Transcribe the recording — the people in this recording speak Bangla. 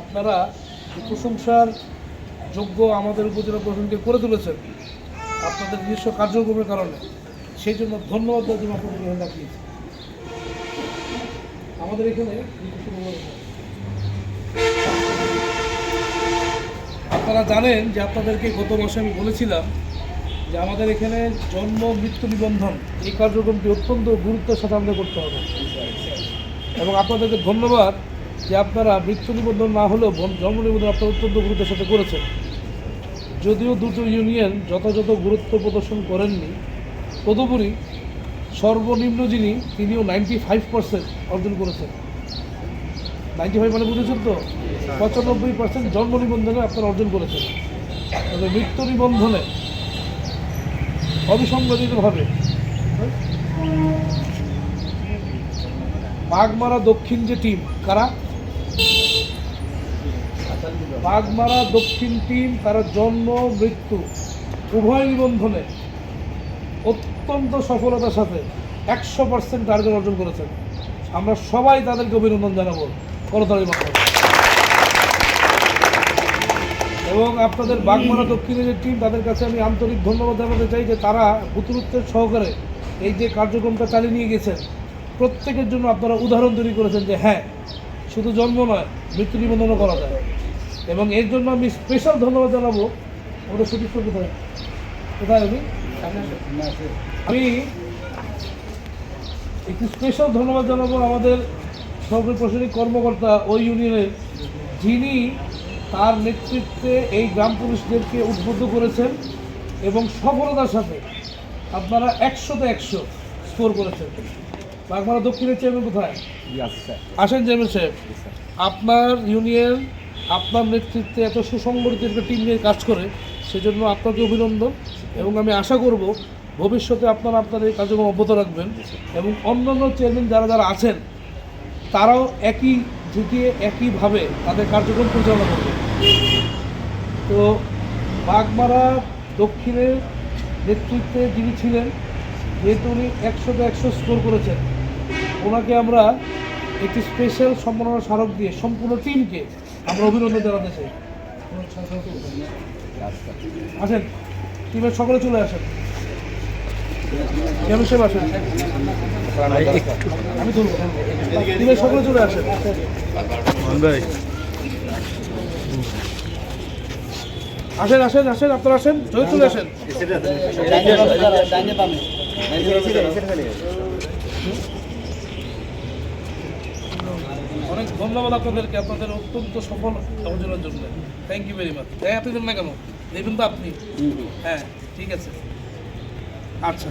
আপনারা প্রশংসার যোগ্য আমাদের উপজেলা প্রশাসনকে করে তুলেছেন আপনাদের নিজস্ব কার্যক্রমের কারণে। সেই জন্য ধন্যবাদ দেওয়ার জন্য আপনাদের এখানে ডাকিয়েছি। আমাদের এখানে আপনারা জানেন যে আপনাদেরকে গত মাসে আমি বলেছিলাম যে আমাদের এখানে জন্ম মৃত্যু নিবন্ধন এই কার্যক্রমটি অত্যন্ত গুরুত্বের সাথে আমাদের করতে হবে, এবং আপনাদেরকে ধন্যবাদ যে আপনারা মৃত্যু নিবন্ধন না হলেও জন্ম নিবন্ধন আপনারা অত্যন্ত গুরুত্বের সাথে করেছেন। যদিও দুটো ইউনিয়ন যথাযথ গুরুত্ব প্রদর্শন করেননি, তদুপরি সর্বনিম্ন যিনি তিনিও 95% অর্জন করেছেন। 95 মানে বুঝেছেন তো, 95% জন্ম নিবন্ধনে আপনারা অর্জন করেছেন। তবে মৃত্যু নিবন্ধনে অবিসংগঠিতভাবে বাগমারা দক্ষিণ যে টিম, কারা বাগমারা দক্ষিণ টিম, তারা জন্ম মৃত্যু উভয় নিবন্ধনে অত্যন্ত সফলতার সাথে 100% টার্গেট অর্জন করেছেন। আমরা সবাই তাদেরকে অভিনন্দন জানাবো করতালির মাধ্যমে। এবং আপনাদের বাগমারা দক্ষিণের যে টিম, তাদের কাছে আমি আন্তরিক ধন্যবাদ জানাতে চাই যে তারা বুতুরুত্বের সহকারে এই যে কার্যক্রমটা চালিয়ে নিয়ে গেছেন। প্রত্যেকের জন্য আপনারা উদাহরণ তৈরি করেছেন যে হ্যাঁ, শুধু জন্ম নয়, মৃত্যু নিবন্ধনও করা যায়। এবং এর জন্য আমি স্পেশাল ধন্যবাদ জানাবো আমাদের সতীশ কোথায় কোথায় আমি একটু স্পেশাল ধন্যবাদ জানাবো আমাদের সরকারি প্রশাসনিক কর্মকর্তা ওই ইউনিয়নের, যিনি তার নেতৃত্বে এই গ্রাম পুলিশদেরকে উদ্বুদ্ধ করেছেন এবং সফলতার সাথে আপনারা 100-তে 100 স্কোর করেছেন। বাগমারা দক্ষিণের চেয়ারম্যান কোথায় আসেন? চেয়ারম্যান সাহেব, আপনার ইউনিয়ন আপনার নেতৃত্বে এত সুসংগঠিত একটা টিম নিয়ে কাজ করে, সেজন্য আপনাকে অভিনন্দন। এবং আমি আশা করব ভবিষ্যতে আপনারা আপনার এই কার্যক্রম অব্যাহত রাখবেন এবং অন্যান্য চেয়ারম্যান যারা যারা আছেন তারাও একই ঝুঁকিয়ে একইভাবে তাদের কার্যক্রম পরিচালনা করবে। তো বাগমারা দক্ষিণের নেতৃত্বে যিনি ছিলেন, যেহেতু উনি 100-তে 100 স্কোর করেছেন, ওনাকে আমরা একটি স্পেশাল সম্মাননা স্মারক দিয়ে সম্পূর্ণ টিমকে আমরা অভিনন্দন জানাতে চাই। আসেন, টিমের সকলে চলে আসেন। আসেন, আমি তুলব। টিমের সকলে চলে আসেন। আসেন আসেন আসেন, আপনারা আসেন, চলে আসেন। অনেক ধন্যবাদ আপনাদেরকে, আপনাদের অত্যন্ত সফল অর্জনের জন্য। Thank you very much. আপনি দেন না কেন, দেবেন তো আপনি? হ্যাঁ, ঠিক আছে, আচ্ছা।